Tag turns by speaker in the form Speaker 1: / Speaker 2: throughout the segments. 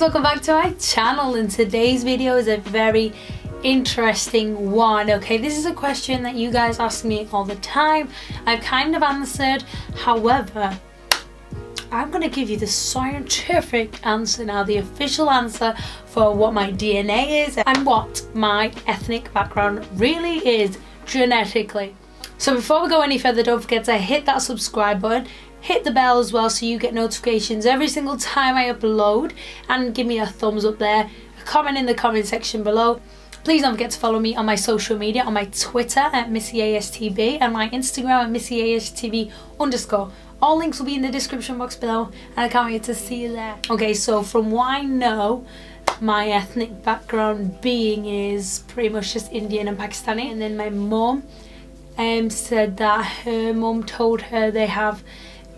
Speaker 1: welcome back to my channel, and today's video is a very interesting one. Okay, this is a question that you guys ask me all the time. I've kind of answered, however I'm going to give you the scientific answer now, the official answer for what my DNA is and what my ethnic background really is genetically. So before we go any further, don't forget to hit that subscribe button, hit the bell as well so you get notifications every single time I upload, and give me a thumbs up there, a comment in the comment section below. Please don't forget to follow me on my social media, on my Twitter at MissyASTB and my Instagram at MissyASTB_. All links will be in the description box below, and I can't wait to see you there. Okay, so from what I know, my ethnic background being is pretty much just Indian and Pakistani. And then my mum said that her mum told her they have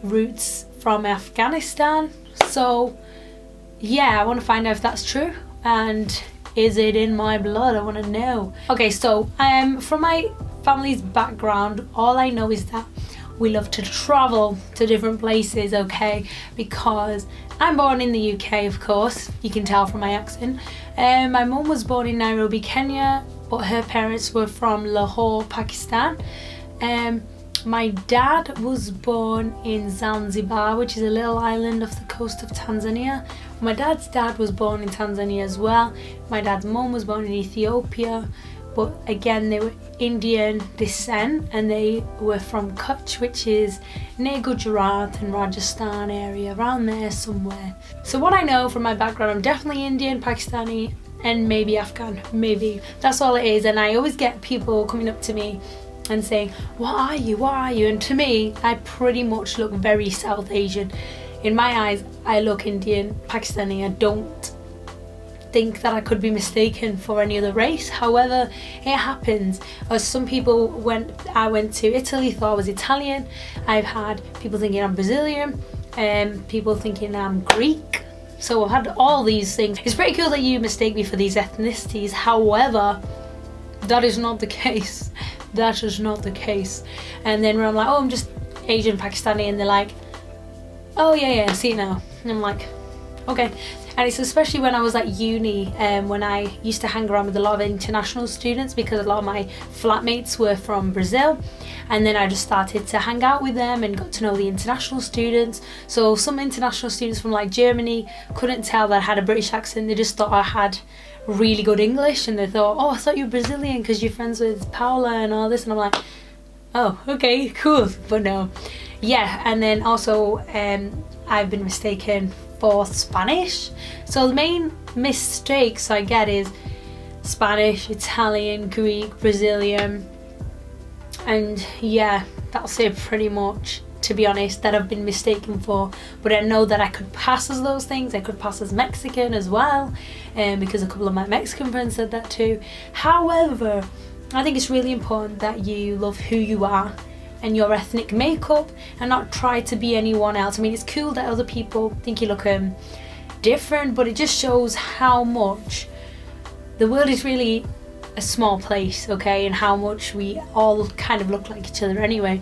Speaker 1: roots from Afghanistan. So yeah, I want to find out if that's true, and is it in my blood? I want to know. Okay, so from my family's background, all I know is that we love to travel to different places, okay? Because I'm born in the UK, of course, you can tell from my accent. My mum was born in Nairobi, Kenya, but her parents were from Lahore, Pakistan. My dad was born in Zanzibar, which is a little island off the coast of Tanzania. My dad's dad was born in Tanzania as well. My dad's mum was born in Ethiopia, but again they were Indian descent, and they were from Kutch, which is near Gujarat and Rajasthan area, around there somewhere. So what I know from my background, I'm definitely Indian, Pakistani, and maybe Afghan, maybe. That's all it is. And I always get people coming up to me and saying, what are you? And to me, I pretty much look very South Asian. In my eyes, I look Indian, Pakistani. I don't think that I could be mistaken for any other race. However, it happens. As some people, when I went to Italy, thought I was Italian. I've had people thinking I'm Brazilian, and people thinking I'm Greek. So I've had all these things. It's pretty cool that you mistake me for these ethnicities. However, that is not the case. That is not the case. And then when I'm like, oh, I'm just Asian, Pakistani, and they're like, oh yeah, I see it now. And I'm like, okay. And it's especially when I was at uni, when I used to hang around with a lot of international students, because a lot of my flatmates were from Brazil, and then I just started to hang out with them and got to know the international students. So some international students from like Germany couldn't tell that I had a British accent. They just thought I had really good English, and they thought, oh, I thought you were Brazilian because you're friends with Paula and all this. And I'm like, oh, okay, cool. But no. Yeah, and then also I've been mistaken for Spanish. So the main mistakes I get is Spanish, Italian, Greek, Brazilian, and yeah, that's it pretty much, to be honest, that I've been mistaken for. But I know that I could pass as those things. I could pass as Mexican as well, because a couple of my Mexican friends said that too. However, I think it's really important that you love who you are and your ethnic makeup, and not try to be anyone else. I mean, it's cool that other people think you look different, but it just shows how much the world is really a small place, okay, and how much we all kind of look like each other anyway.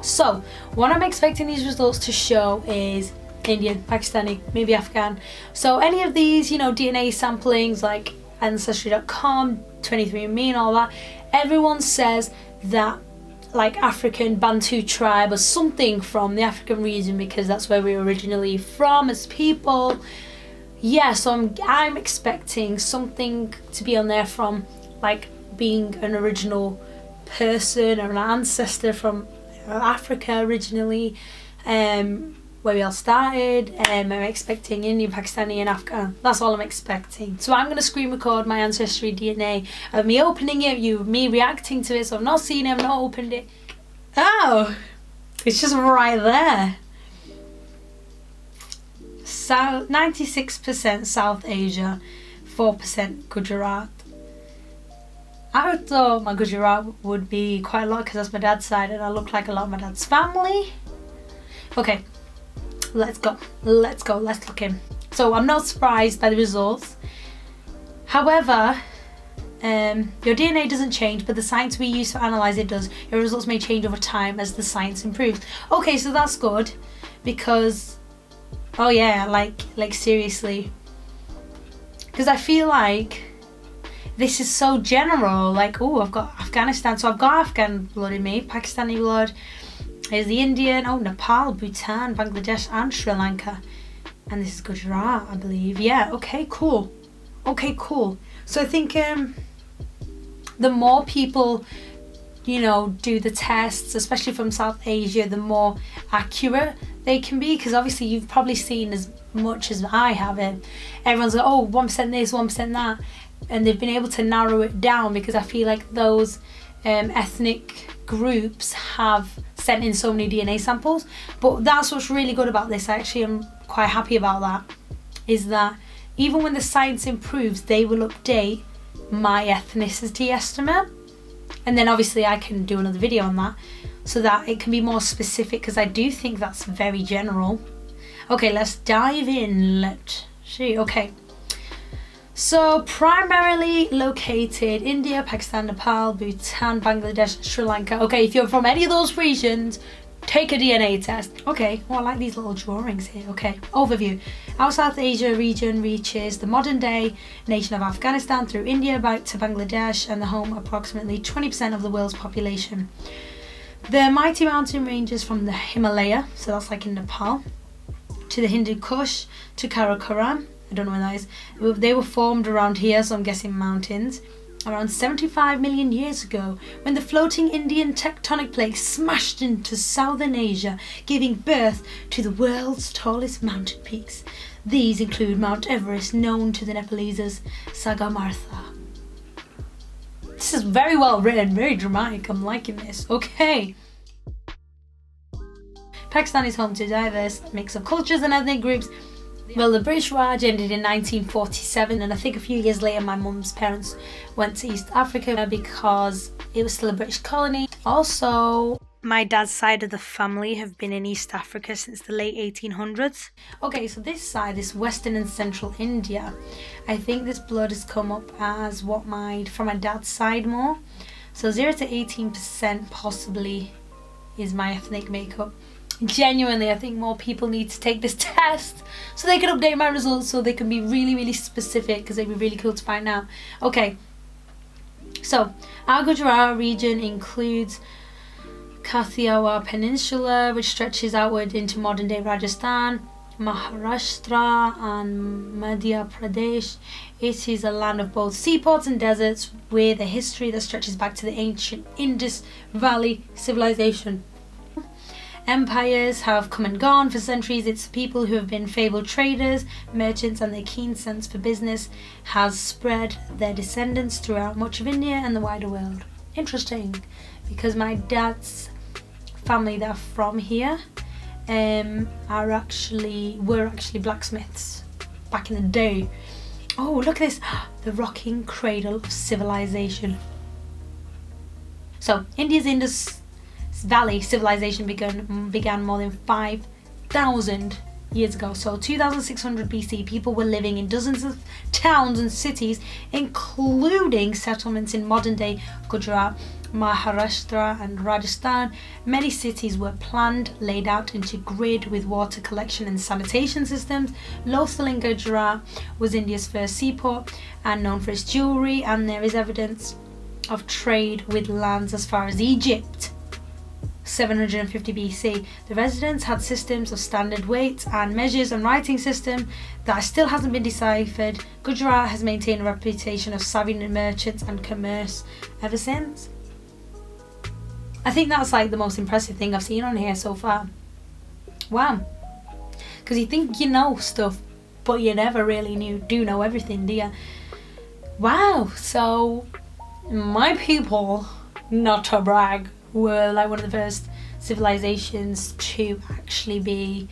Speaker 1: So what I'm expecting these results to show is Indian, Pakistani, maybe Afghan. So any of these, you know, DNA samplings like Ancestry.com, 23andMe and all that, everyone says that like African Bantu tribe or something from the African region, because that's where we're originally from as people. Yeah, so I'm expecting something to be on there from like being an original person or an ancestor from Africa originally, where we all started. I'm expecting Indian, Pakistani and Afghan. That's all I'm expecting. So I'm going to screen record my Ancestry DNA of me opening it, me reacting to it. So I've not seen it, I've not opened it. Oh, it's just right there. 96% South Asia, 4% Gujarat. I thought my Gujarat would be quite a lot because that's my dad's side, and I look like a lot of my dad's family. Okay, let's go, let's look in. So I'm not surprised by the results. However, your DNA doesn't change, but the science we use to analyze it does. Your results may change over time as the science improves. Okay, so that's good, because oh yeah, like seriously, Because I feel like this is so general. Like, oh, I've got Afghanistan, so I've got Afghan blood in me, Pakistani blood. Here's the Indian, oh, Nepal, Bhutan, Bangladesh and Sri Lanka. And this is Gujarat, I believe. Yeah, okay, cool. Okay, cool. So I think the more people, you know, do the tests, especially from South Asia, the more accurate they can be. Because obviously you've probably seen as much as I have it. Everyone's like, oh, 1% this, 1% that. And they've been able to narrow it down because I feel like those ethnic groups have sent in so many DNA samples. But that's what's really good about this. I actually am quite happy about that, is that even when the science improves, they will update my ethnicity estimate. And then obviously I can do another video on that so that it can be more specific, because I do think that's very general. Okay, let's dive in. Let's see. Okay. So primarily located India, Pakistan, Nepal, Bhutan, Bangladesh, Sri Lanka. Okay, if you're from any of those regions, take a DNA test. Okay, oh, I like these little drawings here. Okay, overview. Our South Asia region reaches the modern day nation of Afghanistan through India back to Bangladesh, and the home approximately 20% of the world's population. The mighty mountain ranges from the Himalaya, so that's like in Nepal, to the Hindu Kush, to Karakoram. I don't know where that is. They were formed around here, so I'm guessing mountains, around 75 million years ago, when the floating Indian tectonic plates smashed into southern Asia, giving birth to the world's tallest mountain peaks. These include Mount Everest, known to the Nepalese as Sagarmatha. This is very well written, very dramatic. I'm liking this. Okay. Pakistan is home to a diverse mix of cultures and ethnic groups. Well, the British Raj ended in 1947, and I think a few years later my mum's parents went to East Africa because it was still a British colony. Also, my dad's side of the family have been in East Africa since the late 1800s. Okay, so this side, this Western and Central India, I think this blood has come up as from my dad's side more. So 0 to 18% possibly is my ethnic makeup. Genuinely, I think more people need to take this test so they can update my results, so they can be really, really specific, because they'd be really cool to find out. Okay, so our Gujarat region includes Kathiawar Peninsula, which stretches outward into modern-day Rajasthan, Maharashtra and Madhya Pradesh. It is a land of both seaports and deserts, with a history that stretches back to the ancient Indus Valley civilization. Empires have come and gone for centuries. It's people who have been fabled traders, merchants, and their keen sense for business has spread their descendants throughout much of India and the wider world. Interesting, because my dad's family that are from here were actually blacksmiths back in the day. Oh, look at this, the rocking cradle of civilization. So India's Indus Valley civilization began more than 5,000 years ago. So 2600 BC, people were living in dozens of towns and cities, including settlements in modern-day Gujarat, Maharashtra and Rajasthan. Many cities were planned, laid out into grid with water collection and sanitation systems. Lothal in Gujarat was India's first seaport and known for its jewellery, and there is evidence of trade with lands as far as Egypt. 750 BC. The residents had systems of standard weights and measures and writing system that still hasn't been deciphered. Gujarat has maintained a reputation of savvy merchants and commerce ever since. I think that's like the most impressive thing I've seen on here so far. Wow. Because you think you know stuff, but you never really do know everything, do you? Wow. So my people, not to brag, were like one of the first civilizations to actually be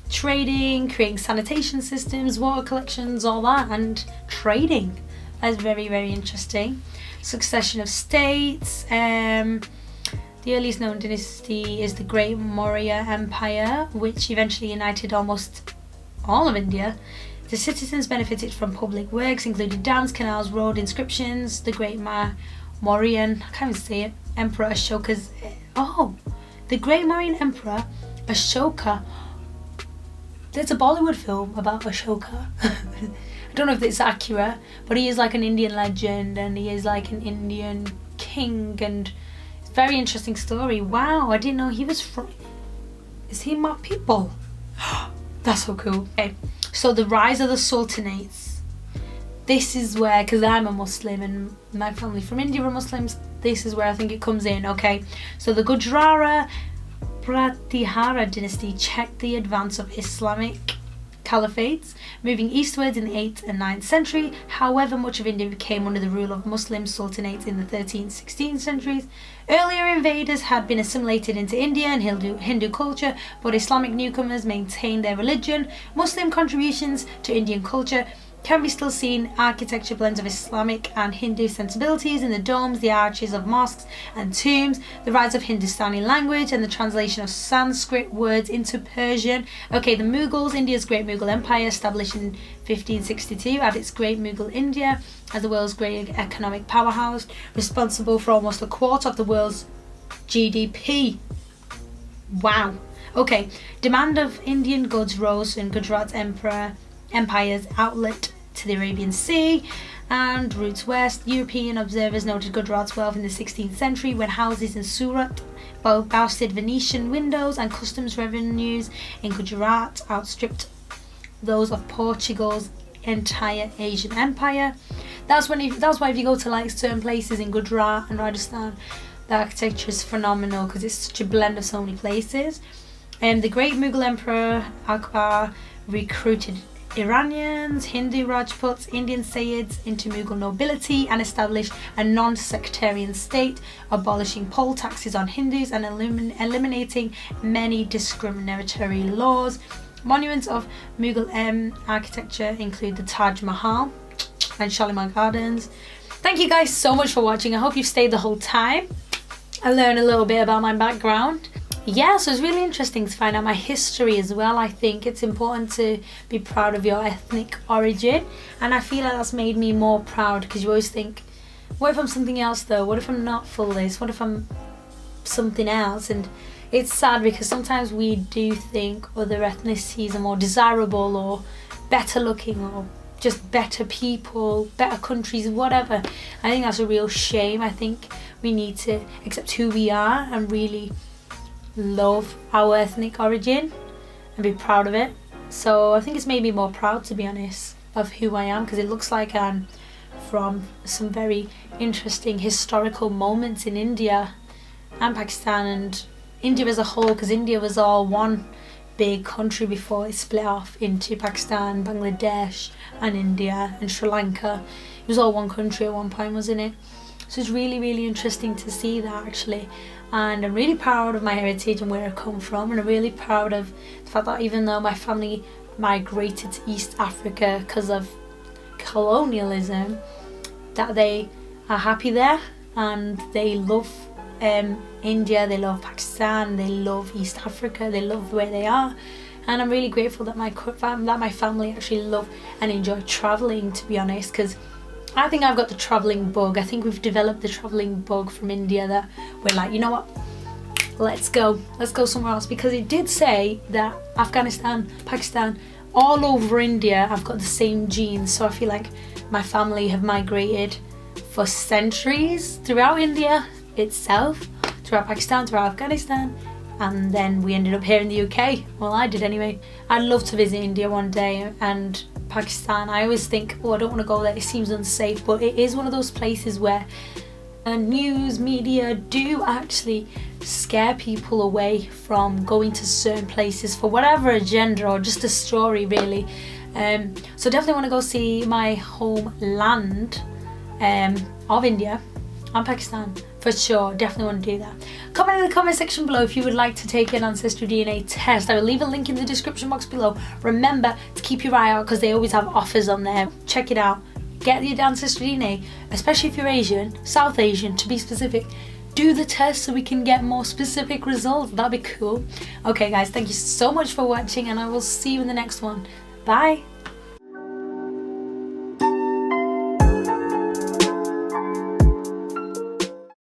Speaker 1: trading, creating sanitation systems, water collections, all that, and trading. That's very, very interesting. Succession of states. The earliest known dynasty is the Great Maurya Empire, which eventually united almost all of India. The citizens benefited from public works, including dams, canals, road inscriptions. The Great Mauryan, I can't even say it, Emperor Ashoka's, the Great Mauryan Emperor Ashoka there's a Bollywood film about Ashoka. I don't know if it's accurate, but he is like an Indian legend and he is like an Indian king, and it's a very interesting story. Wow, I didn't know he was from... Is he my people? That's so cool. Okay, so the rise of the sultanates. This is where, because I'm a Muslim and my family from India are Muslims, this is where I think it comes in, okay? So the Gujrata Pratihara dynasty checked the advance of Islamic caliphates, moving eastwards in the 8th and 9th century. However, much of India became under the rule of Muslim sultanates in the 13th, 16th centuries. Earlier invaders had been assimilated into India and Hindu culture, but Islamic newcomers maintained their religion. Muslim contributions to Indian culture can be still seen. Architecture blends of Islamic and Hindu sensibilities in the domes, the arches of mosques and tombs, the rise of Hindustani language and the translation of Sanskrit words into Persian. Okay, the Mughals, India's Great Mughal Empire, established in 1562, had its Great Mughal India as the world's great economic powerhouse, responsible for almost a quarter of the world's GDP. Wow. Okay, demand of Indian goods rose in Gujarat's empire's outlet to the Arabian Sea and routes west. European observers noted Gujarat's wealth in the 16th century when houses in Surat boasted Venetian windows, and customs revenues in Gujarat outstripped those of Portugal's entire Asian empire. That's why if you go to like certain places in Gujarat and Rajasthan, the architecture is phenomenal because it's such a blend of so many places. The great Mughal Emperor Akbar recruited Iranians, Hindu Rajputs, Indian Sayyids into Mughal nobility and established a non-sectarian state, abolishing poll taxes on Hindus and eliminating many discriminatory laws. Monuments of Mughal architecture include the Taj Mahal and Shalimar Gardens. Thank you guys so much for watching. I hope you've stayed the whole time. I learned a little bit about my background. Yeah, so it's really interesting to find out my history as well. I think it's important to be proud of your ethnic origin, and I feel like that's made me more proud, because you always think, what if I'm something else though? What if I'm not full this? What if I'm something else? And it's sad because sometimes we do think other ethnicities are more desirable or better looking or just better people, better countries, whatever. I think that's a real shame. I think we need to accept who we are and really love our ethnic origin and be proud of it. So I think it's made me more proud, to be honest, of who I am, because it looks like I'm from some very interesting historical moments in India and Pakistan and India as a whole, because India was all one big country before it split off into Pakistan, Bangladesh and India and Sri Lanka. It was all one country at one point, wasn't it? So it's really, really interesting to see that, actually. And I'm really proud of my heritage and where I come from, and I'm really proud of the fact that even though my family migrated to East Africa because of colonialism, that they are happy there and they love India, they love Pakistan, they love East Africa, they love where they are. And I'm really grateful that my family actually love and enjoy traveling, to be honest, because I think I've got the travelling bug. I think we've developed the travelling bug from India, that we're like, you know what, let's go somewhere else, because it did say that Afghanistan, Pakistan, all over India have got the same genes. So I feel like my family have migrated for centuries throughout India itself, throughout Pakistan, throughout Afghanistan, and then we ended up here in the UK. Well, I did anyway. I'd love to visit India one day, and Pakistan. I always think, oh, I don't want to go there, it seems unsafe, but it is one of those places where news media do actually scare people away from going to certain places for whatever agenda or just a story, really. So definitely want to go see my homeland of India and Pakistan for sure. Definitely want to do that. Comment in the comment section below if you would like to take an Ancestry DNA test. I will leave a link in the description box below. Remember to keep your eye out because they always have offers on there. Check it out. Get the Ancestry DNA, especially if you're Asian, South Asian to be specific. Do the test so we can get more specific results. That'd be cool. Okay guys, thank you so much for watching, and I will see you in the next one. Bye.